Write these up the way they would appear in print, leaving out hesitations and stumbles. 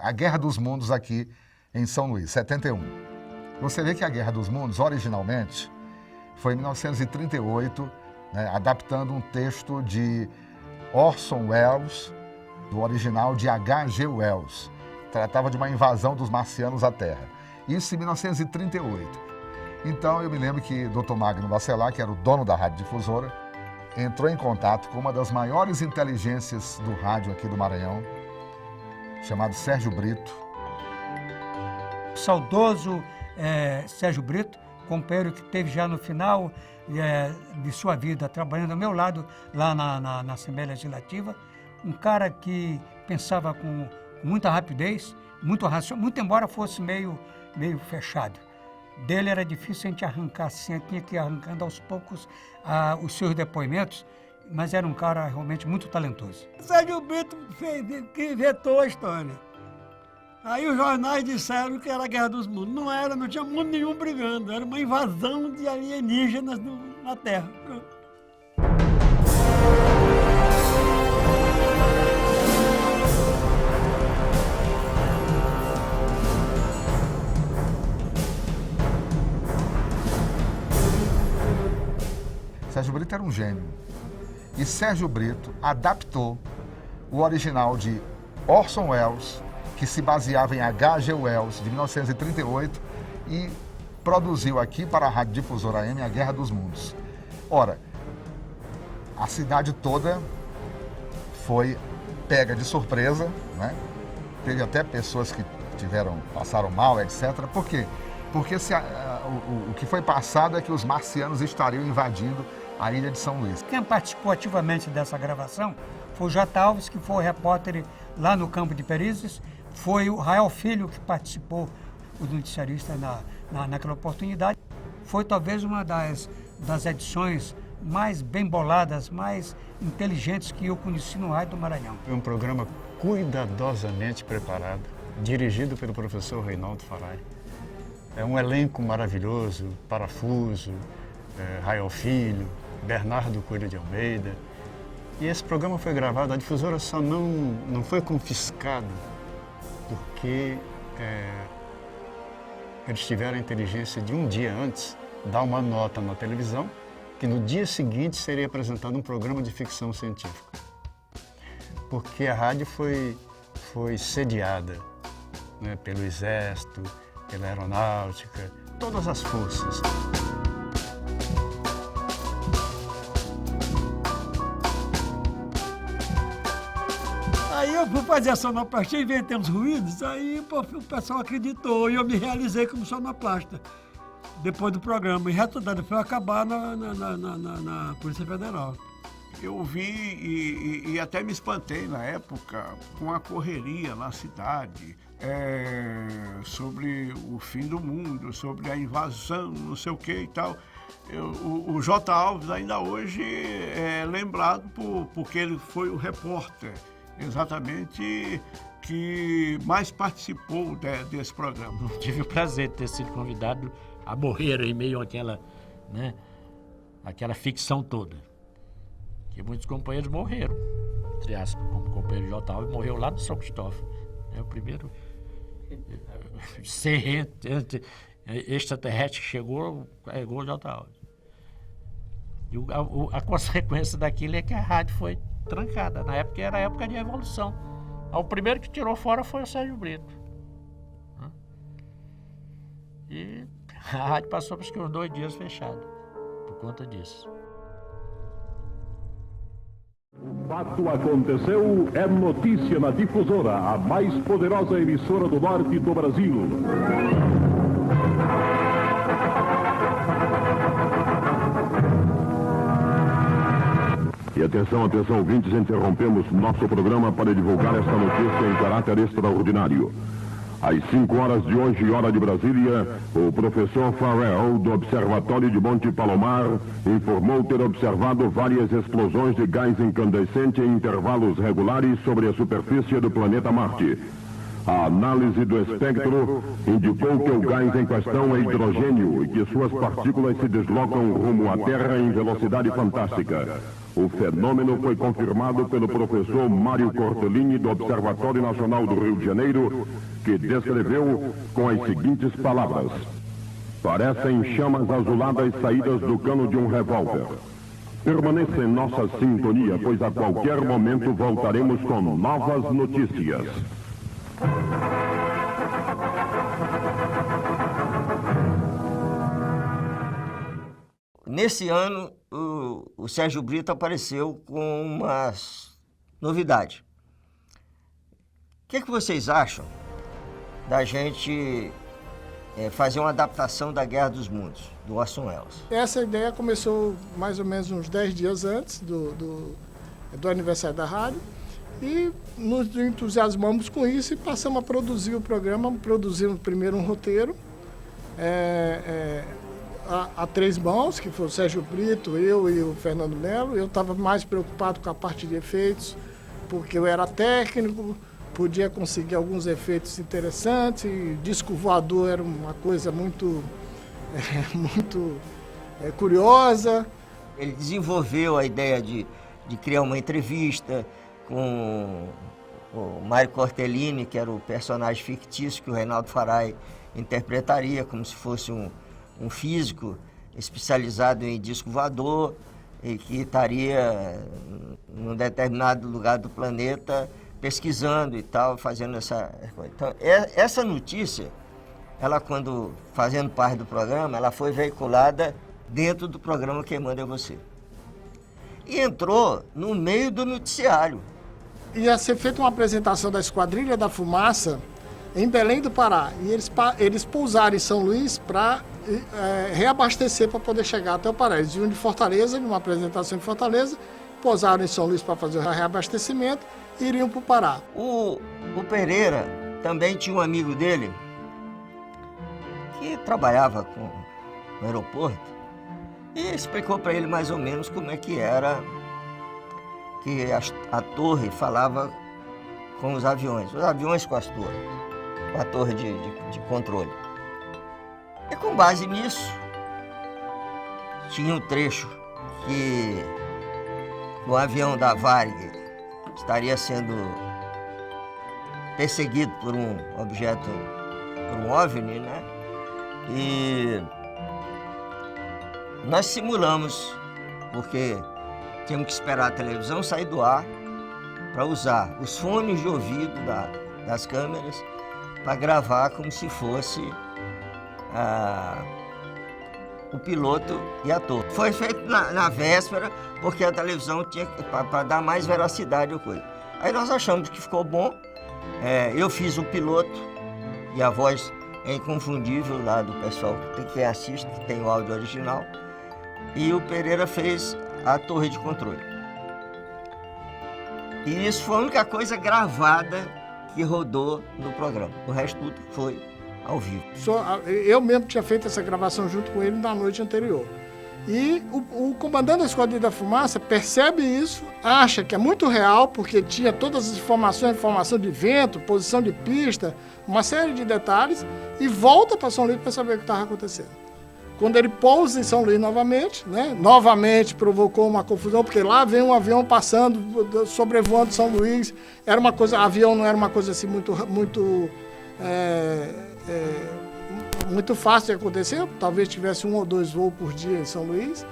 a Guerra dos Mundos aqui em São Luís, 71. Você vê que a Guerra dos Mundos, originalmente, foi em 1938, né, adaptando um texto de Orson Welles, do original de H.G. Wells. Tratava de uma invasão dos marcianos à Terra. Isso em 1938. Então eu me lembro que Dr. Magno Bacelar, que era o dono da Rádio Difusora, entrou em contato com uma das maiores inteligências do rádio aqui do Maranhão, chamado Sérgio Brito. O saudoso Sérgio Brito, companheiro que teve já no final de sua vida, trabalhando ao meu lado lá na Assembleia Legislativa, um cara que pensava com muita rapidez, muito racional, muito embora fosse meio fechado. Dele era difícil a gente arrancar assim, tinha que ir arrancando aos poucos os seus depoimentos, mas era um cara realmente muito talentoso. Sérgio Brito que inventou a história. Aí os jornais disseram que era a Guerra dos Mundos. Não era, não tinha mundo nenhum brigando, era uma invasão de alienígenas na Terra. Sérgio Brito era um gênio. E Sérgio Brito adaptou o original de Orson Welles, que se baseava em H.G. Wells, de 1938, e produziu aqui para a Rádio Difusora AM a Guerra dos Mundos. Ora, a cidade toda foi pega de surpresa, né? Teve até pessoas que passaram mal, etc. Por quê? Porque o que foi passado é que os marcianos estariam invadindo a ilha de São Luís. Quem participou ativamente dessa gravação foi o J. Alves, que foi o repórter lá no campo de Perizes, foi o Rael Filho, que participou, o noticiarista naquela oportunidade. Foi talvez uma das edições mais bem boladas, mais inteligentes que eu conheci no Rádio do Maranhão. Foi um programa cuidadosamente preparado, dirigido pelo professor Reinaldo Farai. É um elenco maravilhoso, Parafuso, Rael Filho, Bernardo Coelho de Almeida. E esse programa foi gravado, a difusora só não foi confiscada porque eles tiveram a inteligência de um dia antes dar uma nota na televisão que no dia seguinte seria apresentado um programa de ficção científica. Porque a rádio foi sediada, né, pelo Exército, pela Aeronáutica, todas as forças. Aí eu fui fazer a sonoplastia, inventei uns ruídos, aí o pessoal acreditou e eu me realizei como sonoplasta depois do programa. E o resultado foi acabar na Polícia Federal. Eu vi e até me espantei na época com a correria na cidade, sobre o fim do mundo, sobre a invasão, não sei o que e tal. O J. Alves ainda hoje é lembrado porque ele foi o repórter exatamente que mais participou desse programa. Tive o prazer de ter sido convidado a morrer em meio àquela, né, aquela ficção toda. Que muitos companheiros morreram, entre aspas, como o companheiro J. Alves morreu lá no São Cristóvão. É o primeiro ser extraterrestre que chegou, carregou o J. Alves. E a consequência daquilo é que a rádio foi trancada. Na época era a época de revolução. O primeiro que tirou fora foi o Sérgio Brito. E a rádio passou por uns 2 dias fechada por conta disso. O fato aconteceu, é notícia na Difusora, a mais poderosa emissora do norte do Brasil. E atenção, ouvintes, interrompemos nosso programa para divulgar esta notícia em caráter extraordinário. Às 5 horas de hoje, hora de Brasília, o professor Farrell, do Observatório de Monte Palomar, informou ter observado várias explosões de gás incandescente em intervalos regulares sobre a superfície do planeta Marte. A análise do espectro indicou que o gás em questão é hidrogênio e que suas partículas se deslocam rumo à Terra em velocidade fantástica. O fenômeno foi confirmado pelo professor Mário Cortellini, do Observatório Nacional do Rio de Janeiro, que descreveu com as seguintes palavras: parecem chamas azuladas saídas do cano de um revólver. Permaneça em nossa sintonia, pois a qualquer momento voltaremos com novas notícias. Nesse ano, o Sérgio Brito apareceu com uma novidade. O que vocês acham da gente fazer uma adaptação da Guerra dos Mundos, do Orson Welles? Essa ideia começou mais ou menos uns 10 dias antes do aniversário da rádio. E nos entusiasmamos com isso e passamos a produzir o programa. Produzimos primeiro um roteiro a três mãos, que foi o Sérgio Brito, eu e o Fernando Melo. Eu estava mais preocupado com a parte de efeitos, porque eu era técnico, podia conseguir alguns efeitos interessantes. E disco voador era uma coisa muito curiosa. Ele desenvolveu a ideia de criar uma entrevista com o Mário Cortellini, que era o personagem fictício que o Reinaldo Faray interpretaria, como se fosse um físico especializado em disco voador e que estaria num determinado lugar do planeta pesquisando e tal, fazendo essa coisa. Então, essa notícia, ela, quando fazendo parte do programa, ela foi veiculada dentro do programa Quem Manda é Você. E entrou no meio do noticiário. Ia ser feita uma apresentação da Esquadrilha da Fumaça em Belém do Pará. E eles pousaram em São Luís para reabastecer para poder chegar até o Pará. Eles vinham de Fortaleza, de uma apresentação em Fortaleza, pousaram em São Luís para fazer o reabastecimento e iriam para o Pará. O Pereira também tinha um amigo dele que trabalhava no aeroporto e explicou para ele mais ou menos como é que era que a torre falava com os aviões com as torres, com a torre de controle. E com base nisso, tinha um trecho que o avião da Varig estaria sendo perseguido por um objeto, por um OVNI, né? E nós simulamos, porque tínhamos que esperar a televisão sair do ar para usar os fones de ouvido das câmeras para gravar como se fosse o piloto e a torre. Foi feito na véspera, porque a televisão tinha para dar mais veracidade à coisa. Aí nós achamos que ficou bom. Eu fiz o piloto e a voz é inconfundível lá do pessoal que assiste, que tem o áudio original. E o Pereira fez a torre de controle. E isso foi a única coisa gravada que rodou no programa. O resto tudo foi ao vivo. Eu mesmo tinha feito essa gravação junto com ele na noite anterior. E o comandante da Esquadrilha da Fumaça percebe isso, acha que é muito real, porque tinha todas as informação de vento, posição de pista, uma série de detalhes, e volta para São Luís para saber o que estava acontecendo. Quando ele pousa em São Luís novamente, né? Novamente provocou uma confusão, porque lá vem um avião passando, sobrevoando São Luís. Era uma coisa, avião não era uma coisa assim muito fácil de acontecer. Talvez tivesse 1 ou 2 voos por dia em São Luís.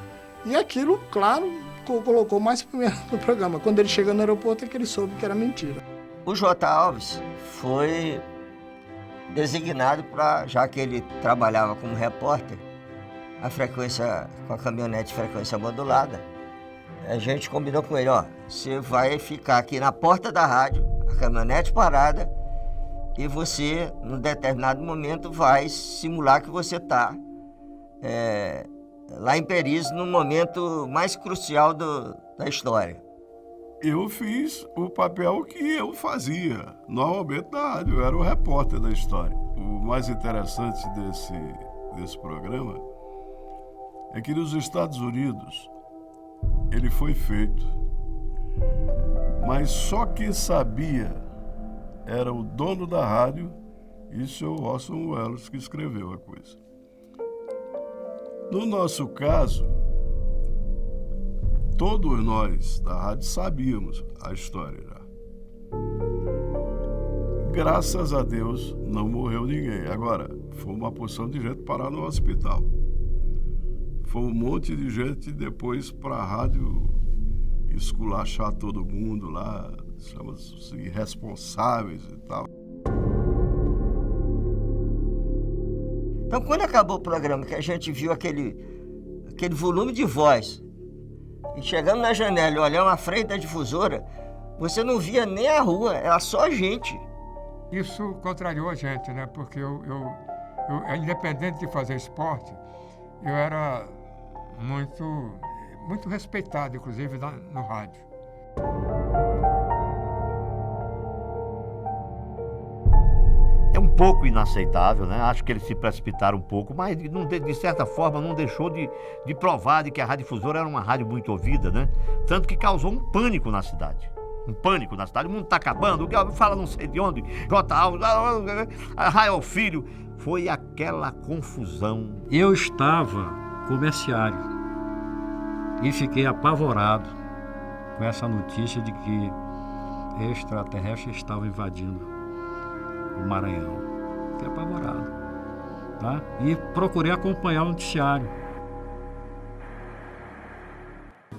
E aquilo, claro, colocou mais primeiro no programa. Quando ele chega no aeroporto é que ele soube que era mentira. O J. Alves foi designado para, já que ele trabalhava como repórter, a frequência, com a caminhonete de frequência modulada, a gente combinou com ele, você vai ficar aqui na porta da rádio, a caminhonete parada, e você, num determinado momento, vai simular que você está lá em Peris, no momento mais crucial da história. Eu fiz o papel que eu fazia, normalmente na rádio, eu era o repórter da história. O mais interessante desse programa é que nos Estados Unidos ele foi feito, mas só quem sabia era o dono da rádio e o senhor Orson Welles que escreveu a coisa. No nosso caso, todos nós da rádio sabíamos a história já. Graças a Deus não morreu ninguém. Agora, foi uma porção de gente parar no hospital. Foi um monte de gente depois para a rádio esculachar todo mundo lá, chama-se irresponsáveis e tal. Então, quando acabou o programa, que a gente viu aquele volume de voz, e chegando na janela e olhando à frente da difusora, você não via nem a rua, era só gente. Isso contrariou a gente, né? Porque eu independente de fazer esporte, eu era muito respeitado, inclusive no rádio. É um pouco inaceitável, né? Acho que eles se precipitaram um pouco, mas de certa forma não deixou de provar de que a Rádio Difusora era uma rádio muito ouvida, né? Tanto que causou um pânico na cidade. Um pânico na cidade, o mundo está acabando, fala não sei de onde, J. Alves, Rael Filho. Foi aquela confusão. Eu estava comerciário e fiquei apavorado com essa notícia de que extraterrestres estavam invadindo o Maranhão. Fiquei apavorado, tá? E procurei acompanhar o noticiário.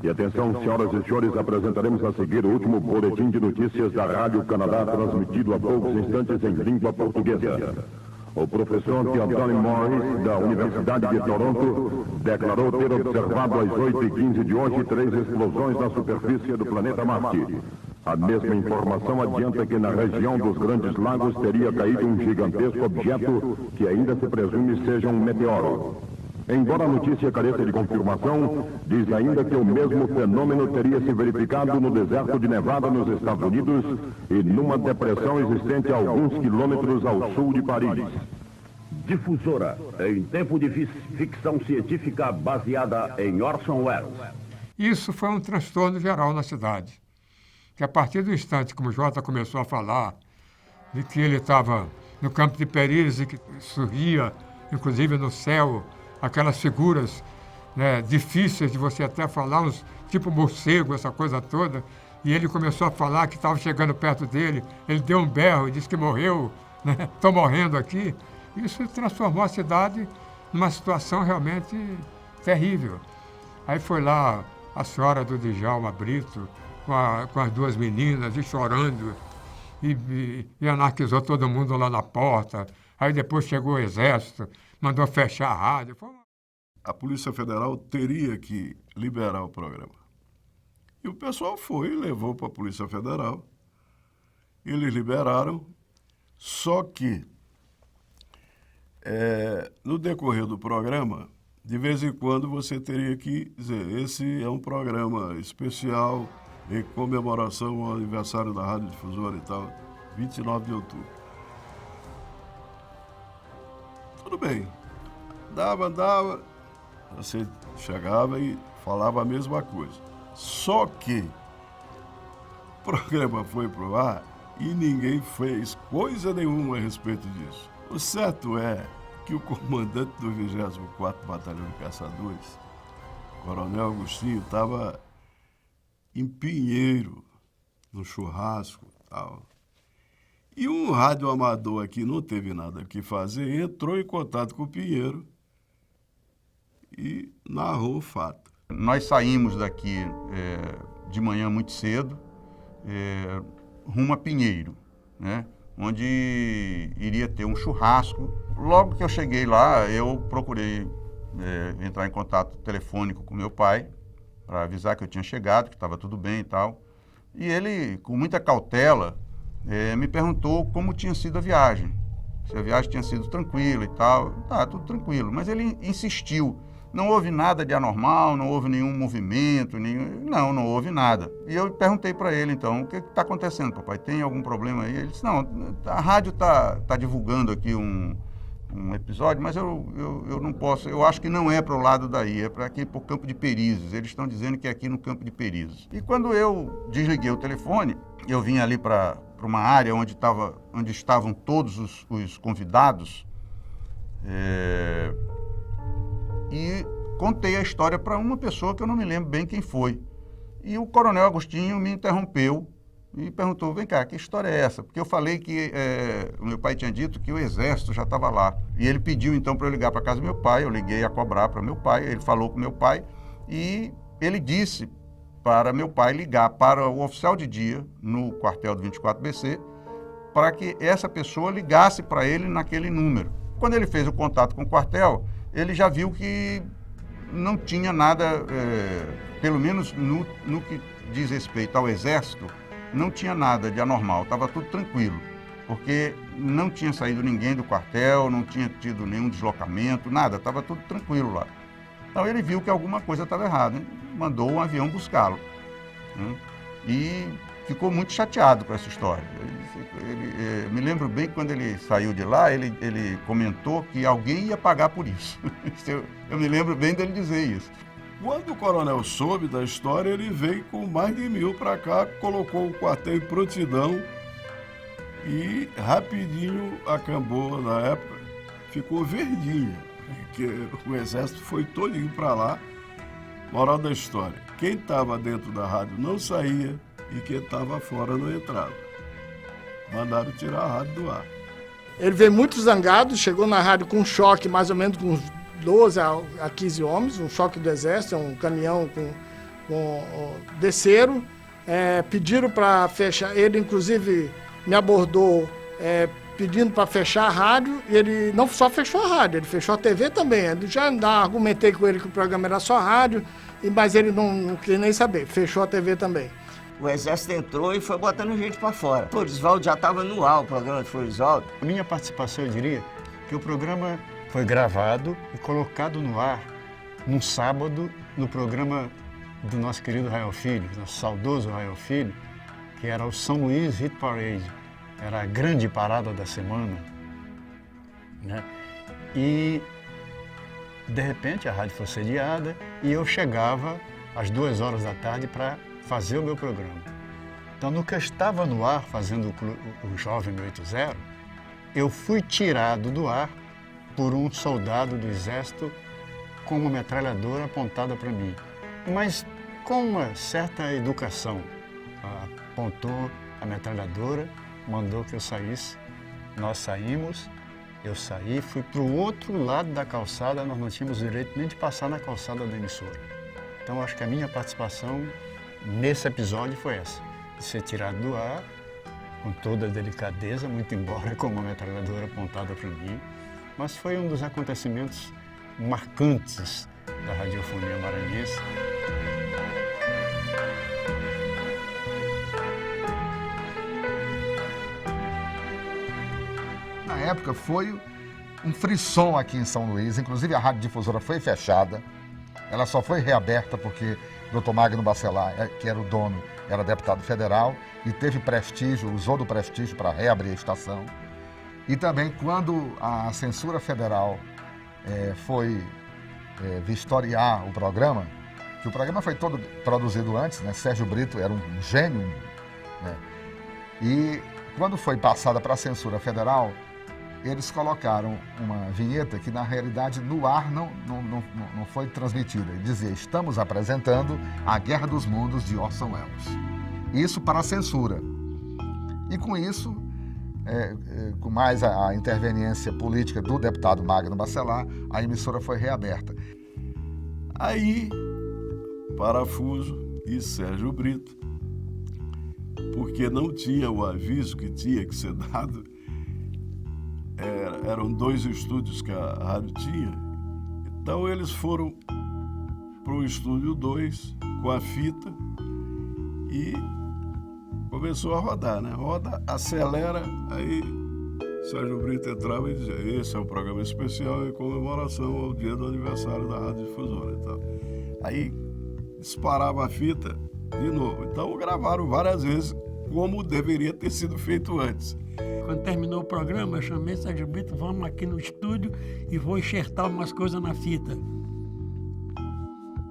E atenção, senhoras e senhores, apresentaremos a seguir o último boletim de notícias da Rádio Canadá, transmitido há poucos instantes em língua portuguesa. O professor Anthony Morris, da Universidade de Toronto, declarou ter observado às 8h15 de hoje 3 explosões na superfície do planeta Marte. A mesma informação adianta que na região dos Grandes Lagos teria caído um gigantesco objeto que ainda se presume seja um meteoro. Embora a notícia careça de confirmação, diz ainda que o mesmo fenômeno teria se verificado no deserto de Nevada, nos Estados Unidos, e numa depressão existente a alguns quilômetros ao sul de Paris. Difusora, em tempo de ficção científica baseada em Orson Welles. Isso foi um transtorno geral na cidade. Que a partir do instante, como o Jota começou a falar, de que ele estava no campo de Peris e que surgia, inclusive no céu, aquelas figuras, né, difíceis de você até falar, uns tipo morcego, essa coisa toda, e ele começou a falar que estava chegando perto dele, ele deu um berro e disse que morreu, né, estou morrendo aqui. Isso transformou a cidade numa situação realmente terrível. Aí foi lá a senhora do Djalma Brito, com as duas meninas, e chorando, e anarquizou todo mundo lá na porta. Aí depois chegou o exército, mandou fechar a rádio. A Polícia Federal teria que liberar o programa. E o pessoal foi e levou para a Polícia Federal. Eles liberaram, só que no decorrer do programa, de vez em quando você teria que dizer, esse é um programa especial em comemoração ao aniversário da Rádio Difusora e tal, 29 de outubro. Tudo bem. Dava, você chegava e falava a mesma coisa. Só que o programa foi pro ar e ninguém fez coisa nenhuma a respeito disso. O certo é que o comandante do 24º Batalhão de Caçadores, Coronel Agostinho, estava em Pinheiro, no churrasco e tal. E um radioamador aqui não teve nada o que fazer, entrou em contato com o Pinheiro e narrou o fato. Nós saímos daqui de manhã muito cedo, rumo a Pinheiro, né, onde iria ter um churrasco. Logo que eu cheguei lá, eu procurei entrar em contato telefônico com meu pai, para avisar que eu tinha chegado, que estava tudo bem e tal. E ele, com muita cautela, me perguntou como tinha sido a viagem. Se a viagem tinha sido tranquila e tal. Tá, tudo tranquilo. Mas ele insistiu. Não houve nada de anormal, não houve nenhum movimento, não houve nada. E eu perguntei para ele, então, o que está acontecendo, papai? Tem algum problema aí? Ele disse, não, a rádio está divulgando aqui um episódio, mas eu não posso, eu acho que não é para o lado daí, é para aqui, para o Campo de Perizes. Eles estão dizendo que é aqui no Campo de Perizes. E quando eu desliguei o telefone, eu vim ali para uma área onde estavam todos os convidados, e contei a história para uma pessoa que eu não me lembro bem quem foi. E o Coronel Agostinho me interrompeu e perguntou, vem cá, que história é essa? Porque eu falei que o meu pai tinha dito que o exército já estava lá. E ele pediu então para eu ligar para a casa do meu pai, eu liguei a cobrar para meu pai, ele falou com meu pai e ele disse para meu pai ligar para o oficial de dia no quartel do 24BC para que essa pessoa ligasse para ele naquele número. Quando ele fez o contato com o quartel, ele já viu que não tinha nada, pelo menos no que diz respeito ao exército, não tinha nada de anormal, estava tudo tranquilo, porque não tinha saído ninguém do quartel, não tinha tido nenhum deslocamento, nada, estava tudo tranquilo lá. Então ele viu que alguma coisa estava errada, hein? Mandou um avião buscá-lo, né? E ficou muito chateado com essa história. Me lembro bem que quando ele saiu de lá, ele comentou que alguém ia pagar por isso. Eu me lembro bem dele dizer isso. Quando o coronel soube da história, ele veio com mais de 1.000 para cá, colocou o quartel em prontidão e rapidinho a Camboa, na época, ficou verdinha, porque o exército foi todinho para lá. Moral da história, quem estava dentro da rádio não saía e quem estava fora não entrava. Mandaram tirar a rádio do ar. Ele veio muito zangado, chegou na rádio com um choque mais ou menos com uns 12 a 15 homens, um choque do exército, um caminhão desceram, pediram para fechar, ele inclusive me abordou pedindo para fechar a rádio, e ele não só fechou a rádio, ele fechou a TV também. Eu já argumentei com ele que o programa era só rádio, mas ele não queria nem saber, fechou a TV também. O exército entrou e foi botando gente para fora. Floresvaldo já estava no ar, o programa de Floresvaldo. A minha participação, eu diria, que o programa foi gravado e colocado no ar num sábado, no programa do nosso querido Rael Filho, nosso saudoso Rael Filho, que era o São Luís Hit Parade. Era a grande parada da semana, né? E, de repente, a rádio foi sediada e eu chegava às 2 horas da tarde para fazer o meu programa. Então, no que eu estava no ar fazendo o Jovem 80, eu fui tirado do ar por um soldado do Exército com uma metralhadora apontada para mim. Mas com uma certa educação, apontou a metralhadora, mandou que eu saísse. Nós saímos, eu saí, fui para o outro lado da calçada, nós não tínhamos direito nem de passar na calçada da emissora. Então, acho que a minha participação nesse episódio foi essa, de ser tirado do ar, com toda a delicadeza, muito embora com uma metralhadora apontada para mim, mas foi um dos acontecimentos marcantes da radiofonia maranhense. Na época foi um frisson aqui em São Luís, inclusive a rádio difusora foi fechada, ela só foi reaberta porque Dr. Magno Bacelar, que era o dono, era deputado federal e teve prestígio, usou do prestígio para reabrir a estação. E também quando a censura federal foi vistoriar o programa, que o programa foi todo produzido antes, né? Sérgio Brito era um gênio, né? E quando foi passada para a censura federal, eles colocaram uma vinheta que, na realidade, no ar não foi transmitida. Ele dizia, estamos apresentando A Guerra dos Mundos, de Orson Welles. Isso para a censura. E com isso, com mais a interveniência política do deputado Magno Bacelar, a emissora foi reaberta. Aí, Parafuso e Sérgio Brito, porque não tinha o aviso que tinha que ser dado, eram 2 estúdios que a rádio tinha, então eles foram para o estúdio 2 com a fita e começou a rodar, né? Roda, acelera, aí Sérgio Brito entrava e dizia, esse é um programa especial em comemoração ao dia do aniversário da Rádio Difusora e tal. Aí disparava a fita de novo, então gravaram várias vezes como deveria ter sido feito antes. Quando terminou o programa, eu chamei Sérgio Brito, vamos aqui no estúdio e vou enxertar umas coisas na fita.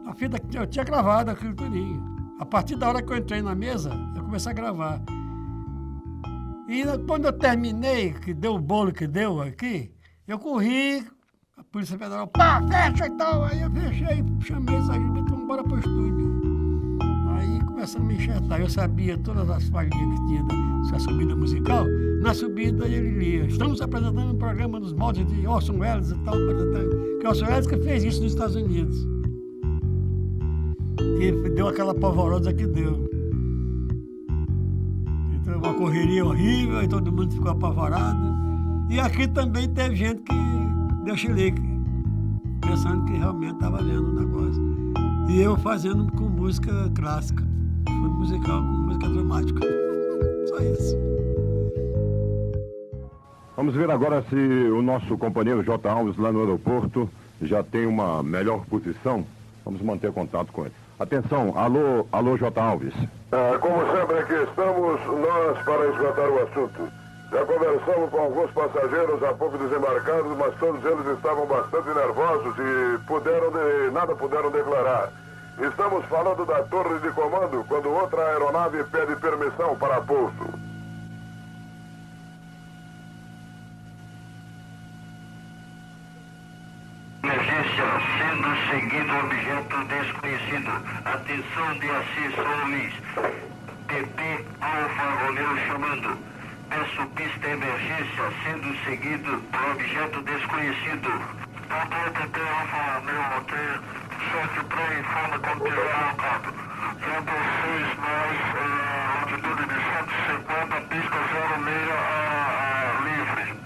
A fita que eu tinha gravado aquilo tudinho. A partir da hora que eu entrei na mesa, eu comecei a gravar. E quando eu terminei, que deu o bolo que deu aqui, eu corri, a Polícia Federal, pá, fecha e tal. Aí eu fechei, chamei os agentes, vamos embora pro estúdio. Aí começamos a me enxertar. Eu sabia todas as palhinhas que tinha dessa subida musical. Na subida ele lia, estamos apresentando um programa dos moldes de Orson Welles e tal, que Orson Welles que fez isso nos Estados Unidos. E deu aquela polvorosa que deu. Então uma correria horrível, aí todo mundo ficou apavorado. E aqui também teve gente que deu chilique, pensando que realmente estava vendo o negócio. E eu fazendo com música clássica, fundo musical com música dramática. Só isso. Vamos ver agora se o nosso companheiro J. Alves lá no aeroporto já tem uma melhor posição. Vamos manter contato com ele. Atenção, alô J. Alves. Como sempre aqui estamos nós para esgotar o assunto. Já conversamos com alguns passageiros há pouco desembarcados, mas todos eles estavam bastante nervosos e nada puderam declarar. Estamos falando da torre de comando, quando outra aeronave pede permissão para pouso. Emergência, sendo seguido objeto desconhecido. Atenção de Assis Solis. PP Alfa Romeo chamando. Peço pista emergência, sendo seguido por objeto desconhecido. PP Alfa Romeo Hotel, chefe pré-informa quando tiver alocado. 06 mais altitude de 150, pista 06 livre.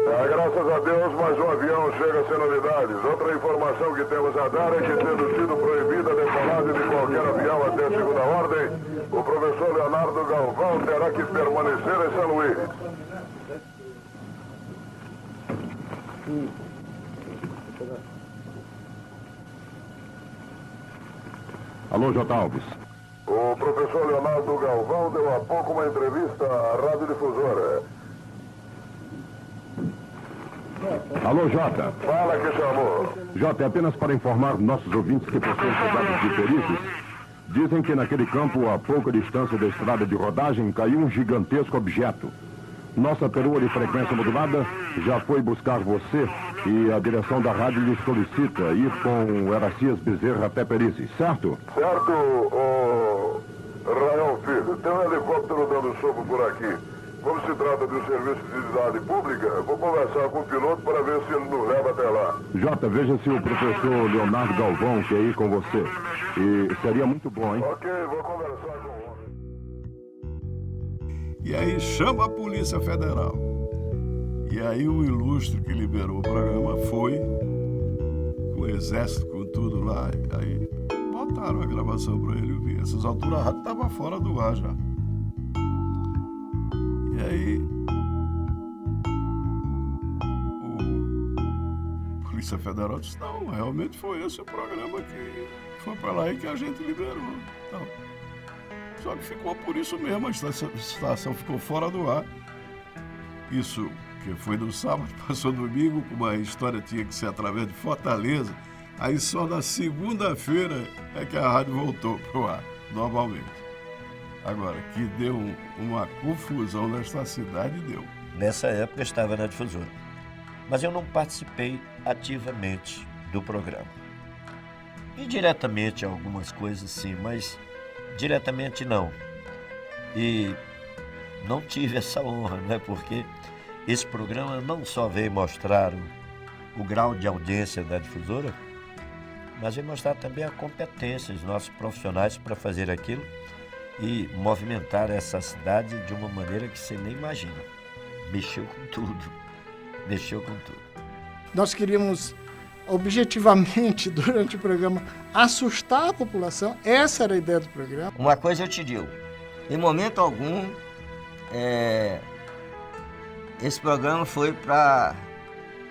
Graças a Deus, mais um avião chega sem novidades. Outra informação que temos a dar é que, tendo sido proibida a decolagem de qualquer avião até segunda ordem, o professor Leonardo Galvão terá que permanecer em São Luís. Alô, J. Alves. O professor Leonardo Galvão deu há pouco uma entrevista à Rádio Difusora. Alô, Jota. Fala que chamou. Jota, é apenas para informar nossos ouvintes que possuem dados de perícias. Dizem que naquele campo, a pouca distância da estrada de rodagem, caiu um gigantesco objeto. Nossa perua de frequência modulada já foi buscar você e a direção da rádio lhe solicita ir com o Eracias Bezerra até Perícias, certo? Certo, Rael Filho. Tem um helicóptero dando soco por aqui. Como se trata de um serviço de utilidade pública, vou conversar com o piloto para ver se ele nos leva até lá. Jota, veja se o professor Leonardo Galvão quer ir com você. E seria muito bom, hein? Ok, vou conversar com o homem. E aí chama a Polícia Federal. E aí o ilustre que liberou o programa foi, com o exército, com tudo lá. Aí botaram a gravação para ele ouvir. Essas alturas a rádio estava fora do ar já. E aí, o Polícia Federal disse, não, realmente foi esse o programa que foi para lá e que a gente liberou. Então, só que ficou por isso mesmo, a estação ficou fora do ar. Isso que foi no sábado, passou domingo, como a história tinha que ser através de Fortaleza, aí só na segunda-feira é que a rádio voltou para o ar, normalmente. Agora, que deu uma confusão nesta cidade, deu. Nessa época eu estava na Difusora, mas eu não participei ativamente do programa. Indiretamente algumas coisas sim, mas diretamente não. E não tive essa honra, né? Porque esse programa não só veio mostrar o grau de audiência da Difusora, mas veio mostrar também a competência dos nossos profissionais para fazer aquilo e movimentar essa cidade de uma maneira que você nem imagina. Mexeu com tudo. Nós queríamos, objetivamente, durante o programa, assustar a população. Essa era a ideia do programa. Uma coisa eu te digo, em momento algum, esse programa foi para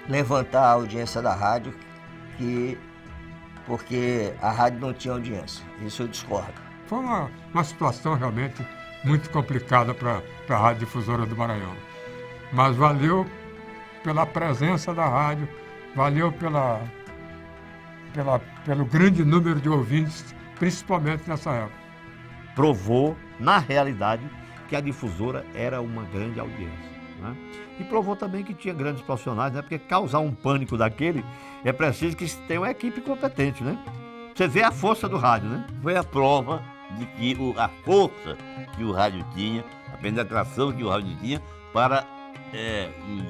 levantar a audiência da rádio, porque a rádio não tinha audiência. Isso eu discordo. Foi uma situação realmente muito complicada para a Rádio Difusora do Maranhão. Mas valeu pela presença da rádio, valeu pelo grande número de ouvintes, principalmente nessa época. provou, na realidade, que a difusora era uma grande audiência, né? E provou também que tinha grandes profissionais, né? Porque causar um pânico daquele é preciso que se tenha uma equipe competente, né? Você vê a força do rádio, né? Foi a prova de que a força que o rádio tinha, a penetração que o rádio tinha para,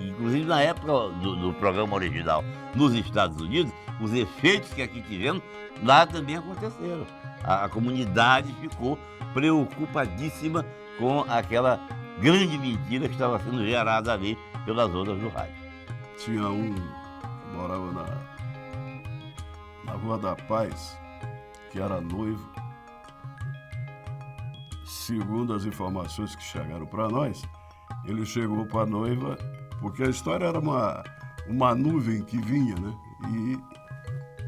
inclusive na época do programa original nos Estados Unidos, os efeitos que aqui tivemos, lá também aconteceram. A comunidade ficou preocupadíssima com aquela grande mentira que estava sendo gerada ali pelas ondas do rádio. Tinha um que morava na Rua da Paz, que era noivo. Segundo as informações que chegaram para nós, ele chegou para a noiva, porque a história era uma nuvem que vinha, né?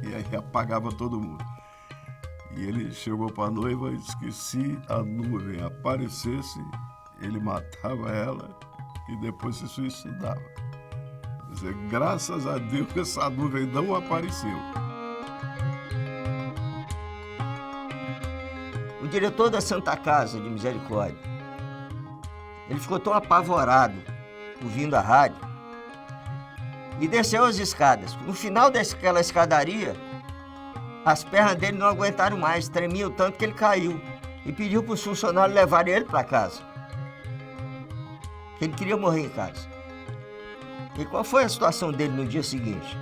E aí apagava todo mundo. E ele chegou para a noiva e disse que se a nuvem aparecesse, ele matava ela e depois se suicidava. Quer dizer, graças a Deus que essa nuvem não apareceu. O diretor da Santa Casa de Misericórdia, ele ficou tão apavorado ouvindo a rádio e desceu as escadas. No final daquela escadaria, as pernas dele não aguentaram mais, tremiam tanto que ele caiu e pediu para os funcionários levarem ele para casa. Ele queria morrer em casa. E qual foi a situação dele no dia seguinte?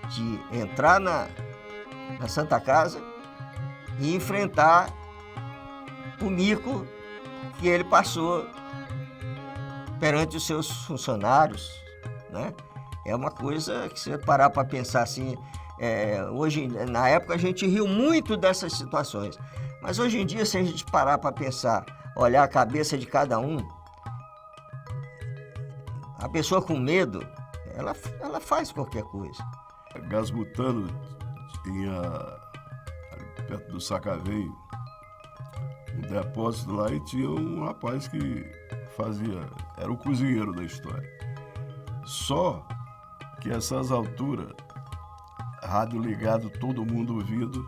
De entrar na Santa Casa e enfrentar o mico que ele passou perante os seus funcionários, né? É uma coisa que, se você parar para pensar assim, hoje, na época a gente riu muito dessas situações, mas hoje em dia, se a gente parar para pensar, olhar a cabeça de cada um, a pessoa com medo, ela faz qualquer coisa. Gás butano tinha, perto do Sacavém, um depósito lá, e tinha um rapaz que era o cozinheiro da história. Só que essas alturas, rádio ligado, todo mundo ouvindo,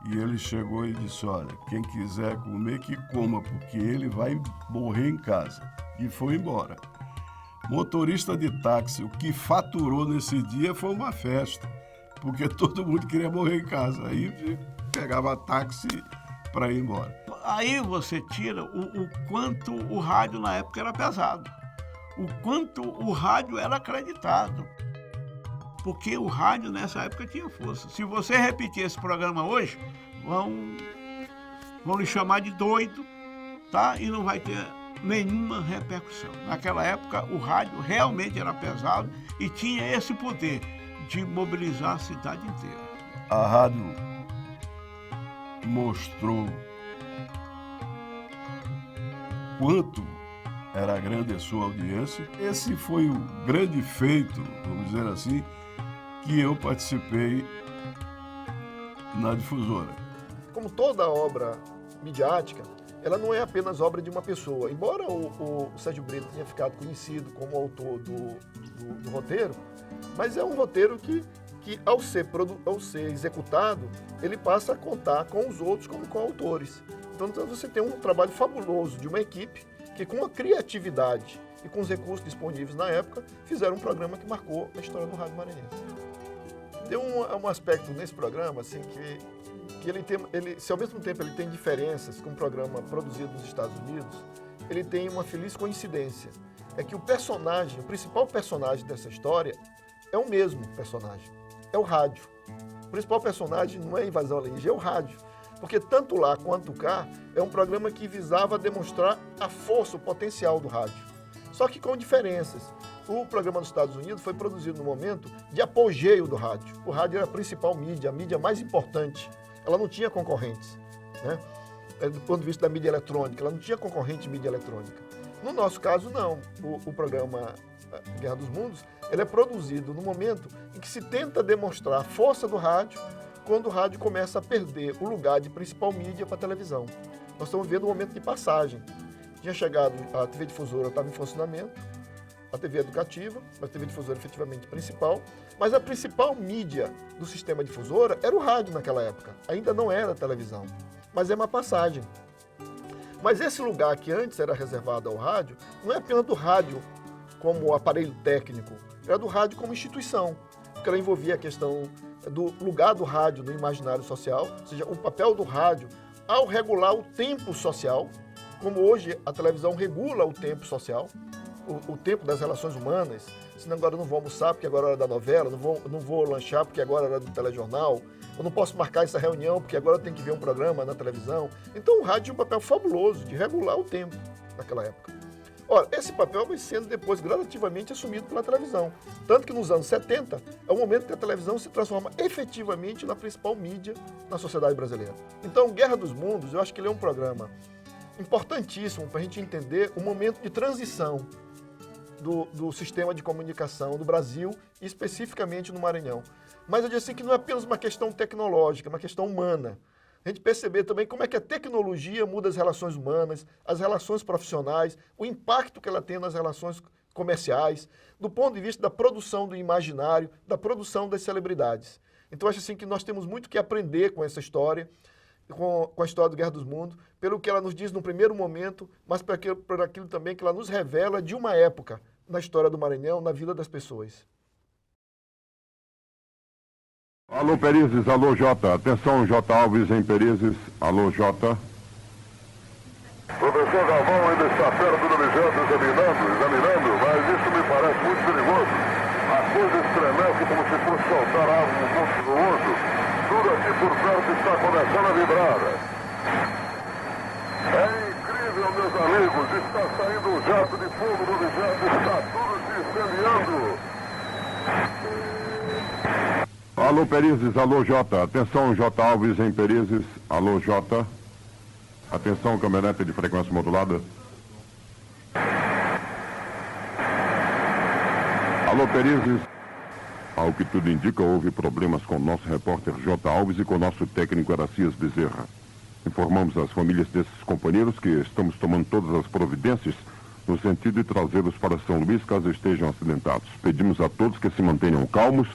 e ele chegou e disse: olha, quem quiser comer, que coma, porque ele vai morrer em casa. E foi embora. Motorista de táxi, o que faturou nesse dia foi uma festa, porque todo mundo queria morrer em casa. Aí pegava táxi para ir embora. Aí você tira o quanto o rádio na época era pesado, o quanto o rádio era acreditado, porque o rádio nessa época tinha força. Se você repetir esse programa hoje, vão lhe chamar de doido, tá? E não vai ter nenhuma repercussão. Naquela época, o rádio realmente era pesado e tinha esse poder de mobilizar a cidade inteira. A rádio mostrou quanto era grande a sua audiência. Esse foi o grande feito, vamos dizer assim, que eu participei na difusora. Como toda obra midiática, ela não é apenas obra de uma pessoa. Embora o Sérgio Brito tenha ficado conhecido como autor do roteiro, mas é um roteiro que ao ser executado, ele passa a contar com os outros como coautores. Então você tem um trabalho fabuloso de uma equipe que, com a criatividade e com os recursos disponíveis na época, fizeram um programa que marcou a história do rádio maranhense. Tem um aspecto nesse programa assim, que ele, se ao mesmo tempo ele tem diferenças com um programa produzido nos Estados Unidos, ele tem uma feliz coincidência. É que o principal personagem dessa história é o mesmo personagem, é o rádio. O principal personagem não é a invasão alienígena, é o rádio. Porque tanto lá quanto cá é um programa que visava demonstrar a força, o potencial do rádio. Só que com diferenças. O programa dos Estados Unidos foi produzido no momento de apogeio do rádio. O rádio era a principal mídia, a mídia mais importante. Ela não tinha concorrentes, né? Do ponto de vista da mídia eletrônica, ela não tinha concorrente de mídia eletrônica. No nosso caso, não. O programa Guerra dos Mundos, ele é produzido no momento em que se tenta demonstrar a força do rádio, quando o rádio começa a perder o lugar de principal mídia para a televisão. Nós estamos vendo um momento de passagem. Tinha chegado, a TV Difusora estava em funcionamento, a TV educativa, a TV Difusora efetivamente principal, mas a principal mídia do sistema Difusora era o rádio naquela época, ainda não era a televisão. Mas é uma passagem. Mas esse lugar que antes era reservado ao rádio, não é apenas do rádio como aparelho técnico, era do rádio como instituição, porque ela envolvia a questão do lugar do rádio no imaginário social, ou seja, o papel do rádio ao regular o tempo social, como hoje a televisão regula o tempo social, o tempo das relações humanas. Senão agora eu não vou almoçar porque agora é hora da novela, não vou lanchar porque agora é hora do telejornal, eu não posso marcar essa reunião porque agora eu tenho que ver um programa na televisão. Então o rádio tinha um papel fabuloso de regular o tempo naquela época. Ora, esse papel vai sendo depois gradativamente assumido pela televisão. Tanto que nos anos 70 é o momento que a televisão se transforma efetivamente na principal mídia na sociedade brasileira. Então, Guerra dos Mundos, eu acho que ele é um programa importantíssimo para a gente entender o momento de transição do sistema de comunicação do Brasil, e especificamente no Maranhão. Mas eu digo assim que não é apenas uma questão tecnológica, é uma questão humana. A gente perceber também como é que a tecnologia muda as relações humanas, as relações profissionais, o impacto que ela tem nas relações comerciais, do ponto de vista da produção do imaginário, da produção das celebridades. Então, acho assim que nós temos muito que aprender com essa história, com a história do Guerra dos Mundos, pelo que ela nos diz no primeiro momento, mas por aquilo também que ela nos revela de uma época na história do Maranhão, na vida das pessoas. Alô, Perizes, alô, Jota. Atenção, J. Alves em Perizes. Alô, Jota. Professor Galvão ainda está perto do objeto examinando, mas isso me parece muito perigoso. A coisa estremece como se fosse soltar algo monstruoso. Tudo aqui por perto está começando a vibrar. É incrível, meus amigos, está saindo um jato de fogo do objeto, está tudo se incendiando. Alô, Perizes, alô, Jota. Atenção, J. Alves em Perizes. Alô, Jota. Atenção, caminhonete de frequência modulada. Alô, Perizes. Ao que tudo indica, houve problemas com o nosso repórter J. Alves e com o nosso técnico Aracias Bezerra. Informamos as famílias desses companheiros que estamos tomando todas as providências no sentido de trazê-los para São Luís caso estejam acidentados. Pedimos a todos que se mantenham calmos,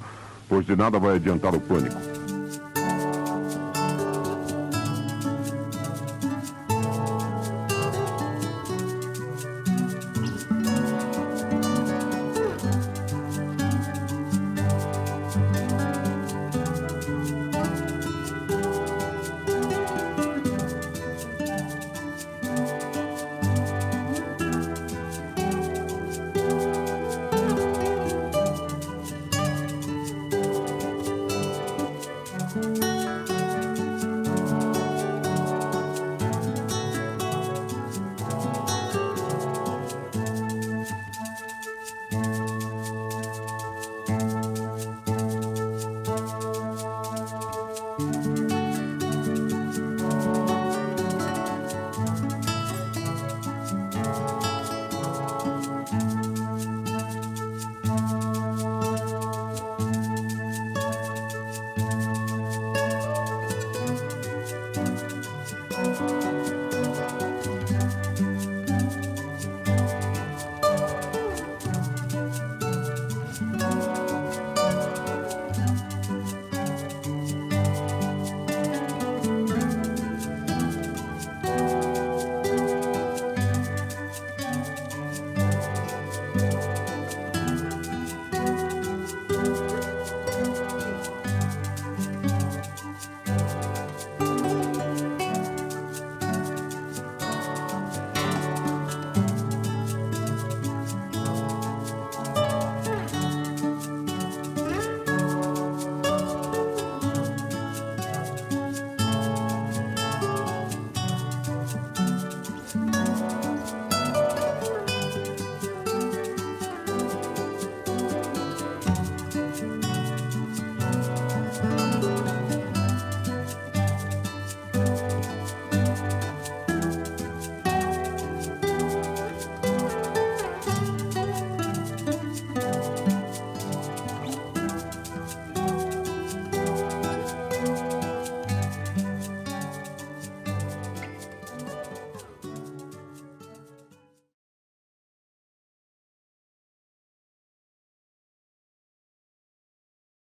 pois de nada vai adiantar o pânico.